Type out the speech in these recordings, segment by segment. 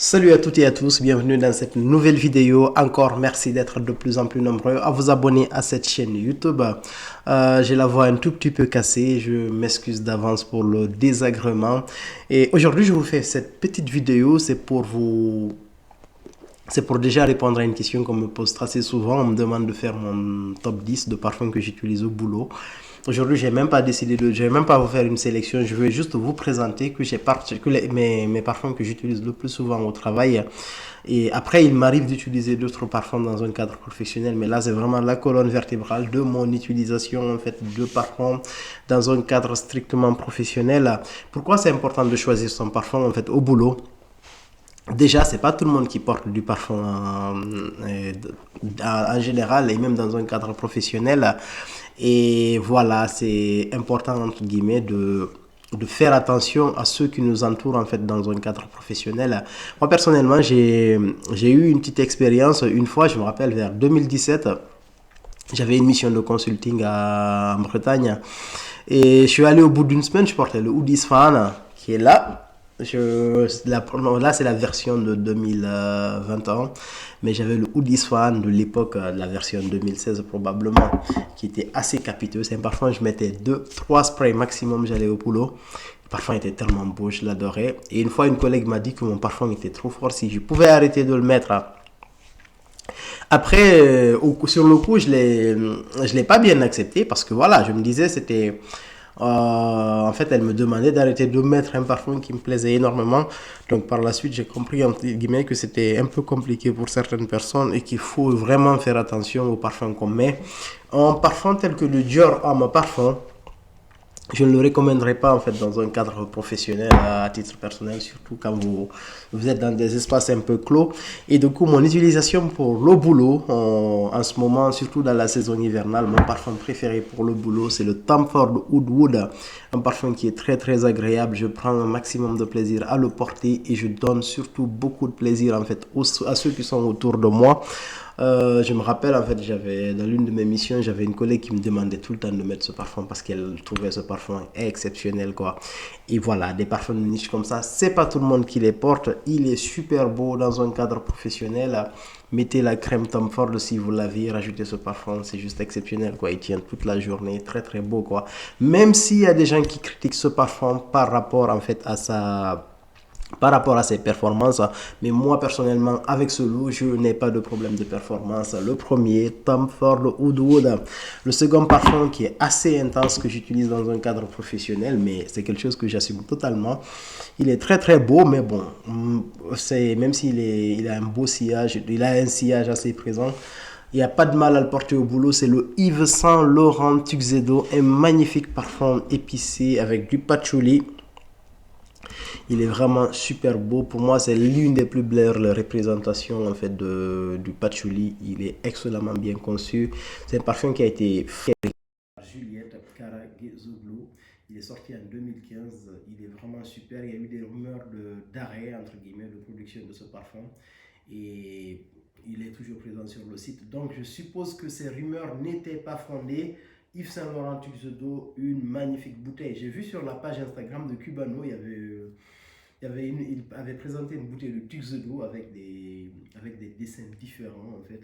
Salut à toutes et à tous, bienvenue dans cette nouvelle vidéo. Encore merci d'être de plus en plus nombreux à vous abonner à cette chaîne YouTube. J'ai la voix un tout petit peu cassée, je m'excuse d'avance pour le désagrément. Et aujourd'hui, je vous fais cette petite vidéo, c'est pour déjà répondre à une question qu'on me pose assez souvent. On me demande de faire mon top 10 de parfums que j'utilise au boulot. Aujourd'hui, j'ai même pas décidé je vais même pas vous faire une sélection. Je veux juste vous présenter mes parfums que j'utilise le plus souvent au travail. Et après, il m'arrive d'utiliser d'autres parfums dans un cadre professionnel. Mais là, c'est vraiment la colonne vertébrale de mon utilisation, en fait, de parfums dans un cadre strictement professionnel. Pourquoi c'est important de choisir son parfum, en fait, au boulot? Déjà, c'est pas tout le monde qui porte du parfum en général et même dans un cadre professionnel. Et voilà, c'est important entre guillemets de faire attention à ceux qui nous entourent en fait dans un cadre professionnel. Moi personnellement, j'ai eu une petite expérience une fois, je me rappelle vers 2017, j'avais une mission de consulting en Bretagne et je suis allé au bout d'une semaine, je portais le Hoodies Fan qui est là. Là, c'est la version de 2021, mais j'avais le Hoodies Fan de l'époque, de la version 2016 probablement, qui était assez capiteux. C'est un parfum, je mettais 2 3 sprays maximum, j'allais au boulot. Le parfum était tellement beau, je l'adorais. Et une fois, une collègue m'a dit que mon parfum était trop fort, si je pouvais arrêter de le mettre. Après, sur le coup, je l'ai pas bien accepté parce que voilà, je me disais, en fait, elle me demandait d'arrêter de mettre un parfum qui me plaisait énormément. Donc, par la suite, j'ai compris, entre guillemets, que c'était un peu compliqué pour certaines personnes et qu'il faut vraiment faire attention aux parfums qu'on met. Un parfum tel que le Dior Homme Parfum, je ne le recommanderais pas en fait dans un cadre professionnel à titre personnel, surtout quand vous êtes dans des espaces un peu clos. Et du coup, mon utilisation pour le boulot, en ce moment, surtout dans la saison hivernale, mon parfum préféré pour le boulot, c'est le Tom Ford Oud Wood, un parfum qui est très très agréable. Je prends un maximum de plaisir à le porter et je donne surtout beaucoup de plaisir en fait à ceux qui sont autour de moi. Je me rappelle, en fait, j'avais dans l'une de mes missions, j'avais une collègue qui me demandait tout le temps de mettre ce parfum parce qu'elle trouvait ce parfum exceptionnel, quoi. Et voilà, des parfums de niche comme ça, c'est pas tout le monde qui les porte. Il est super beau dans un cadre professionnel. Mettez la crème Tom Ford si vous l'avez, rajoutez ce parfum, c'est juste exceptionnel, quoi. Il tient toute la journée, très très beau, quoi. Même s'il y a des gens qui critiquent ce parfum par rapport, en fait, par rapport à ses performances. Mais moi, personnellement, avec ce lot, je n'ai pas de problème de performance. Le premier, Tom Ford Oud Wood. Le second parfum qui est assez intense que j'utilise dans un cadre professionnel, mais c'est quelque chose que j'assume totalement. Il est très très beau, mais bon, même il a un beau sillage, il a un sillage assez présent. Il n'y a pas de mal à le porter au boulot. C'est le Yves Saint Laurent Tuxedo, un magnifique parfum épicé avec du patchouli. Il est vraiment super beau. Pour moi, c'est l'une des plus belles représentations en fait du patchouli. Il est excellemment bien conçu. C'est un parfum qui a été fait par Juliette Karagezoglou. Il est sorti en 2015. Il est vraiment super. Il y a eu des rumeurs d'arrêt, entre guillemets, de production de ce parfum. Et il est toujours présent sur le site. Donc, je suppose que ces rumeurs n'étaient pas fondées. Yves Saint Laurent Tuxedo, une magnifique bouteille. J'ai vu sur la page Instagram de Cubano, il avait présenté une bouteille de Tuxedo avec des dessins différents en fait.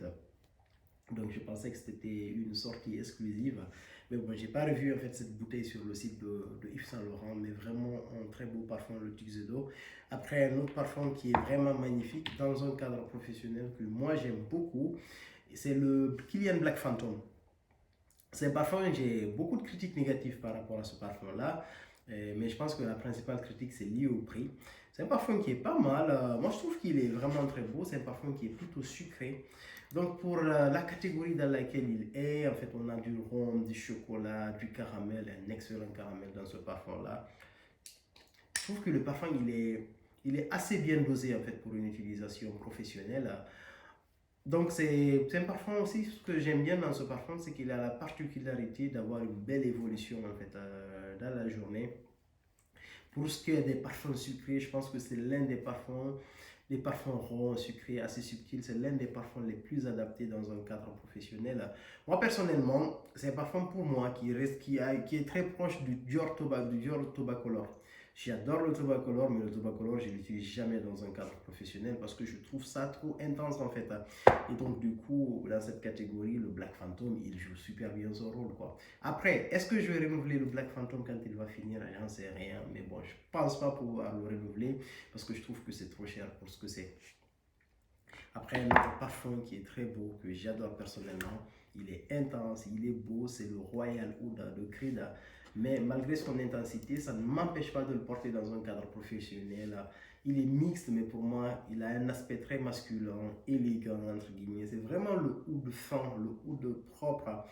Donc je pensais que c'était une sortie exclusive. Mais bon, j'ai pas revu en fait cette bouteille sur le site de Yves Saint Laurent, mais vraiment un très beau parfum, le Tuxedo. Après, un autre parfum qui est vraiment magnifique dans un cadre professionnel que moi j'aime beaucoup, c'est le Kilian Black Phantom. C'est un parfum, j'ai beaucoup de critiques négatives par rapport à ce parfum-là, mais je pense que la principale critique, c'est lié au prix. C'est un parfum qui est pas mal. Moi, je trouve qu'il est vraiment très beau. C'est un parfum qui est plutôt sucré. Donc, pour la catégorie dans laquelle il est, en fait, on a du rhum, du chocolat, du caramel, un excellent caramel dans ce parfum-là. Je trouve que le parfum, il est assez bien dosé, en fait, pour une utilisation professionnelle. Donc c'est un parfum aussi, ce que j'aime bien dans ce parfum, c'est qu'il a la particularité d'avoir une belle évolution en fait dans la journée. Pour ce qui est des parfums sucrés, je pense que c'est l'un des parfums ronds, sucrés, assez subtils, c'est l'un des parfums les plus adaptés dans un cadre professionnel. Moi personnellement, c'est un parfum pour moi qui est très proche du Dior Tobacolor. J'adore le Tobacolor, mais le Tobacolor, je ne l'utilise jamais dans un cadre professionnel parce que je trouve ça trop intense en fait. Et donc, du coup, dans cette catégorie, le Black Phantom, il joue super bien son rôle, quoi. Après, est-ce que je vais renouveler le Black Phantom quand il va finir? J'en sais rien, mais bon, je pense pas pouvoir le renouveler parce que je trouve que c'est trop cher pour ce que c'est. Après, un autre parfum qui est très beau, que j'adore personnellement, il est intense, il est beau, c'est le Royal Oud de Creed. Mais malgré son intensité, ça ne m'empêche pas de le porter dans un cadre professionnel. Il est mixte, mais pour moi, il a un aspect très masculin, élégant, entre guillemets. C'est vraiment le oud fin, le oud propre.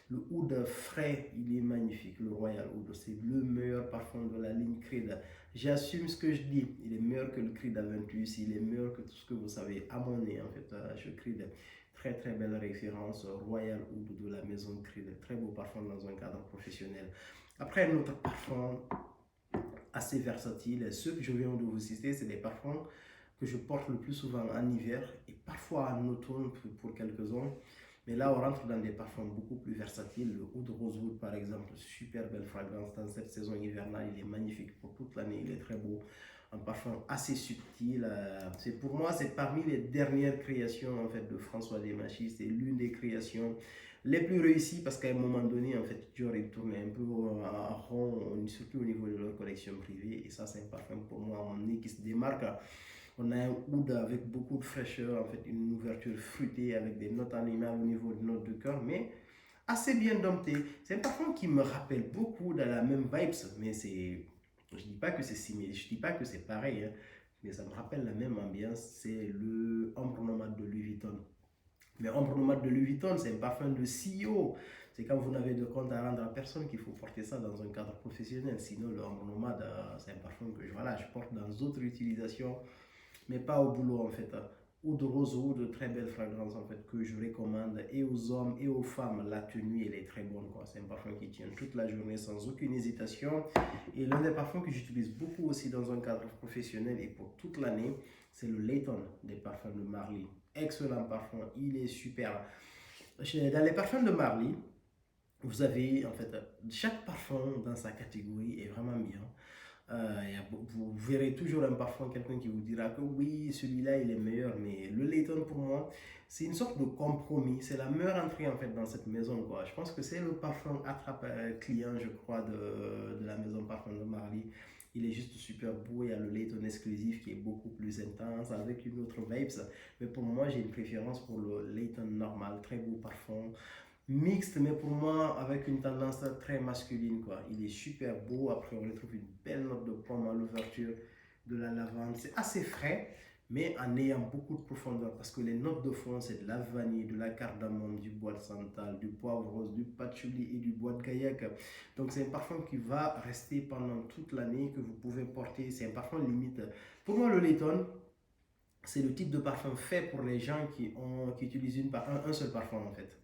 Le oud frais, il est magnifique, le Royal Oud. C'est le meilleur parfum de la ligne Creed. J'assume ce que je dis. Il est meilleur que le Creed Aventus, il est meilleur que tout ce que vous savez à mon nez. En fait, je Creed. Très très belle référence, Royal Oud de la maison Creed. Très beau parfum dans un cadre professionnel. Après, un autre parfum assez versatile. Ceux que je viens de vous citer, c'est des parfums que je porte le plus souvent en hiver et parfois en automne pour quelques-uns. Mais là, on rentre dans des parfums beaucoup plus versatiles. Le Oud Rosewood, par exemple, super belle fragrance dans cette saison hivernale. Il est magnifique pour toute l'année. Il est très beau. Un parfum assez subtil. C'est pour moi, c'est parmi les dernières créations en fait de François Desmachis. C'est l'une des créations les plus réussies parce qu'à un moment donné, en fait, Dior est tourné un peu en rond, surtout au niveau de leur collection privée. Et ça, c'est un parfum pour moi, à mon nez, qui se démarque. On a un oud avec beaucoup de fraîcheur, en fait, une ouverture fruitée avec des notes animales au niveau de notes de cœur, mais assez bien dompté. C'est un parfum qui me rappelle beaucoup dans la même vibes, mais c'est, je dis pas que c'est similaire, je dis pas que c'est pareil, hein, mais ça me rappelle la même ambiance. C'est le Ambre Nomade de Louis Vuitton. Mais Ambre Nomade de Louis Vuitton, c'est un parfum de CEO. C'est quand vous n'avez de compte à rendre à personne qu'il faut porter ça dans un cadre professionnel. Sinon, le Ambre Nomade, c'est un parfum que voilà, je porte dans d'autres utilisations mais pas au boulot en fait. Ou de roseau, de très belles fragrances en fait que je recommande et aux hommes et aux femmes. La tenue elle est très bonne quoi. C'est un parfum qui tient toute la journée sans aucune hésitation. Et l'un des parfums que j'utilise beaucoup aussi dans un cadre professionnel et pour toute l'année, c'est le Layton des parfums de Marly. Excellent parfum, il est super. Dans les parfums de Marly, vous avez en fait chaque parfum dans sa catégorie est vraiment bien. Vous verrez toujours un parfum, quelqu'un qui vous dira que oui, celui-là il est meilleur, mais le Layton pour moi, c'est une sorte de compromis. C'est la meilleure entrée en fait dans cette maison, quoi. Je pense que c'est le parfum attrape client, je crois, de la maison parfum de Marly. Il est juste super beau. Il y a le Layton exclusif qui est beaucoup plus intense avec une autre vibes. Mais pour moi, j'ai une préférence pour le Layton normal, très beau parfum mixte, mais pour moi, avec une tendance très masculine, quoi. Il est super beau. Après, on retrouve une belle note de pomme à l'ouverture de la lavande. C'est assez frais, mais en ayant beaucoup de profondeur, parce que les notes de fond, c'est de la vanille, de la cardamome, du bois de santal, du poivre rose, du patchouli et du bois de gaillac. Donc, c'est un parfum qui va rester pendant toute l'année, que vous pouvez porter. C'est un parfum limite. Pour moi, le Layton, c'est le type de parfum fait pour les gens qui utilisent un seul parfum, en fait.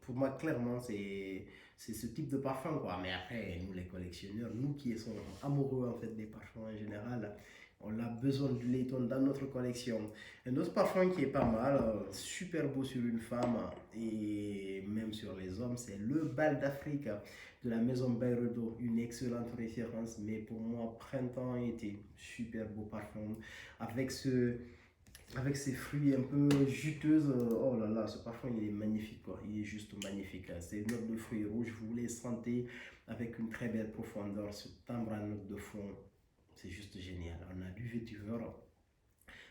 Pour moi, clairement, c'est ce type de parfum, quoi. Mais après, nous, les collectionneurs, nous qui sommes amoureux, en fait, des parfums en général, on a besoin de Layton dans notre collection. Un autre parfum qui est pas mal, super beau sur une femme et même sur les hommes, c'est le Bal d'Afrique de la maison Bayredo. Une excellente référence, mais pour moi, printemps-été, super beau parfum. Avec ces fruits un peu juteuses, oh là là, ce parfum il est magnifique quoi, il est juste magnifique. Ces notes de fruits rouges, vous les sentez avec une très belle profondeur, ce timbre à notes de fond, c'est juste génial. On a du vétiver,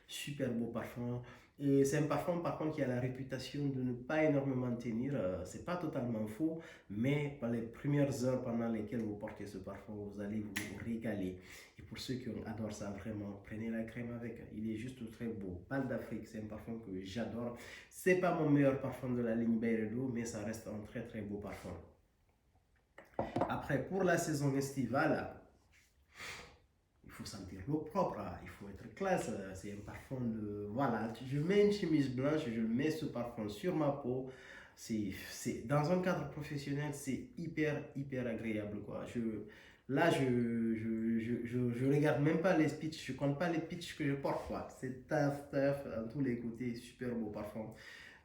super beau parfum. Et c'est un parfum par contre qui a la réputation de ne pas énormément tenir. C'est pas totalement faux, mais par les premières heures pendant lesquelles vous portez ce parfum, vous allez vous régaler. Et pour ceux qui adorent ça vraiment, prenez la crème avec. Il est juste très beau. Bal d'Afrique, c'est un parfum que j'adore. C'est pas mon meilleur parfum de la ligne Byredo, mais ça reste un très très beau parfum. Après, pour la saison estivale, il faut sentir l'eau propre, il faut être classe. C'est un parfum de. Voilà, je mets une chemise blanche, je mets ce parfum sur ma peau. Dans un cadre professionnel, c'est hyper agréable. Quoi. Là, je regarde même pas les pitchs, je compte pas les pitchs que je porte. Quoi. C'est taf, taf, à tous les côtés, super beau parfum.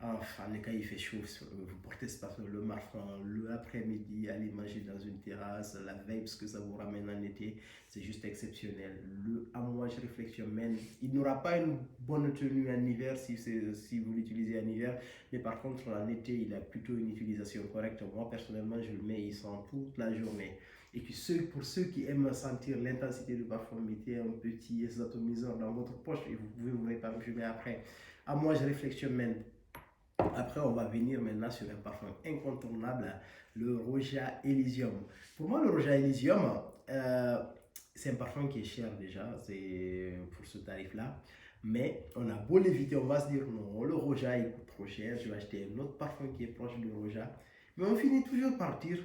Enfin, quand il fait chaud, vous portez ce parfum le matin, l'après-midi, allez manger dans une terrasse, la vibe, ce que ça vous ramène en été, c'est juste exceptionnel. Le Amouage Reflection Man, il n'aura pas une bonne tenue en hiver si vous l'utilisez en hiver, mais par contre, en été, il a plutôt une utilisation correcte. Moi, personnellement, je le mets, il sent toute la journée. Et puis, pour ceux qui aiment sentir l'intensité du parfum, mettez un petit atomiseur dans votre poche et vous pouvez vous réparfumer après. Amouage Reflection Man. Après, on va venir maintenant sur un parfum incontournable, le Roja Elysium. Pour moi, le Roja Elysium, c'est un parfum qui est cher déjà, c'est pour ce tarif-là. Mais on a beau l'éviter, on va se dire non, le Roja il coûte trop cher, je vais acheter un autre parfum qui est proche du Roja. Mais on finit toujours par dire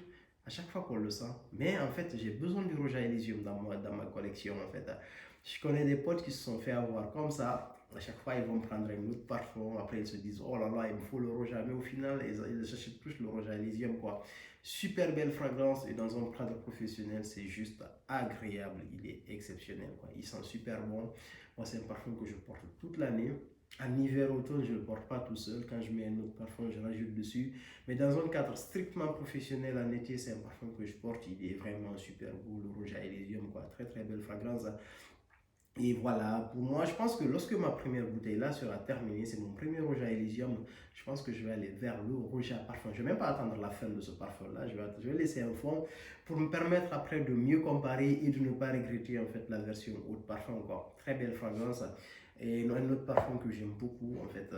à chaque fois qu'on le sent. Mais en fait, j'ai besoin du Roja Elysium dans ma collection en fait. Je connais des potes qui se sont fait avoir comme ça. À chaque fois, ils vont prendre un autre parfum. Après, ils se disent, oh là là, il me faut le Roja. Mais au final, ils achètent plus le Roja Elysium, quoi. Super belle fragrance. Et dans un cadre professionnel, c'est juste agréable. Il est exceptionnel, quoi. Il sent super bon. Moi, c'est un parfum que je porte toute l'année. En hiver, automne, je ne le porte pas tout seul. Quand je mets un autre parfum, je rajoute dessus. Mais dans un cadre strictement professionnel, en été, c'est un parfum que je porte. Il est vraiment super beau, le Roja Elysium, quoi. Très, très belle fragrance. Et voilà, pour moi, je pense que lorsque ma première bouteille là sera terminée, c'est mon premier Roja Elysium, je pense que je vais aller vers le Roja Parfum. Je ne vais même pas attendre la fin de ce parfum là, je vais laisser un fond pour me permettre après de mieux comparer et de ne pas regretter en fait la version haute parfum quoi. Très belle fragrance et un autre parfum que j'aime beaucoup en fait.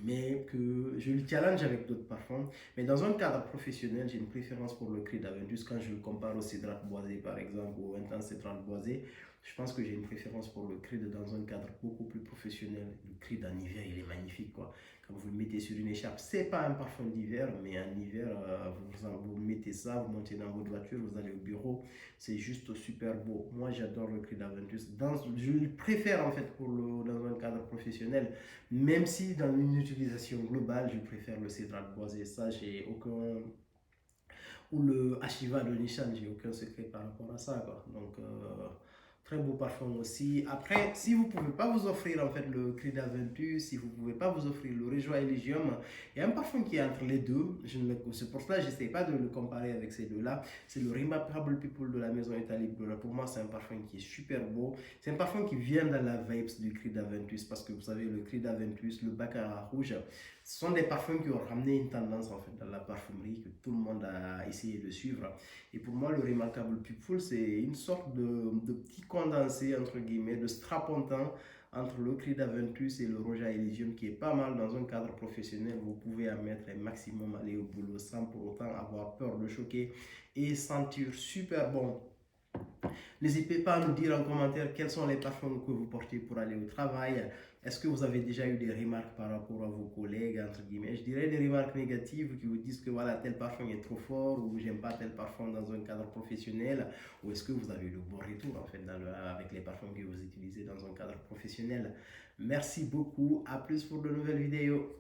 Mais que je le challenge avec d'autres parfums. Mais dans un cadre professionnel, j'ai une préférence pour le Creed Aventus quand je le compare au Cédrate Boisé par exemple ou au Intense Cédrate Boisé. Je pense que j'ai une préférence pour le Creed dans un cadre beaucoup plus professionnel. Le Creed en hiver, il est magnifique quoi. Quand vous le mettez sur une écharpe, c'est pas un parfum d'hiver, mais en hiver, vous mettez ça, vous montez dans votre voiture, vous allez au bureau, c'est juste super beau. Moi, j'adore le Creed Aventus. Je le préfère en fait dans un cadre professionnel, même si dans une utilisation globale, je préfère le Cédrate Boisé. Ça, j'ai aucun ou le Ashiva de Nissan, j'ai aucun secret par rapport à ça quoi. Donc très beau parfum aussi. Après, si vous ne pouvez pas vous offrir en fait le Creed Aventus, si vous ne pouvez pas vous offrir le Rejoa Elysium, il y a un parfum qui est entre les deux. C'est pour cela que je n'essaie pas de le comparer avec ces deux-là. C'est le Remarkable People de la maison Italie. Pour moi, c'est un parfum qui est super beau. C'est un parfum qui vient dans la vibes du Creed Aventus parce que vous savez, le Creed Aventus, le Baccarat rouge, ce sont des parfums qui ont ramené une tendance en fait dans la parfumerie que tout le monde a essayé de suivre. Et pour moi, le Remarkable People, c'est une sorte de petit condensé, entre guillemets, de strapontin entre le Creed Aventus et le Roja Elysium qui est pas mal dans un cadre professionnel. Vous pouvez en mettre un maximum, aller au boulot sans pour autant avoir peur de choquer et sentir super bon. N'hésitez pas à nous dire en commentaire quels sont les parfums que vous portez pour aller au travail. Est-ce que vous avez déjà eu des remarques par rapport à vos collègues, entre guillemets? Je dirais des remarques négatives qui vous disent que voilà, tel parfum est trop fort ou j'aime pas tel parfum dans un cadre professionnel. Ou est-ce que vous avez eu de bons retours en fait avec les parfums que vous utilisez dans un cadre professionnel? Merci beaucoup. À plus pour de nouvelles vidéos.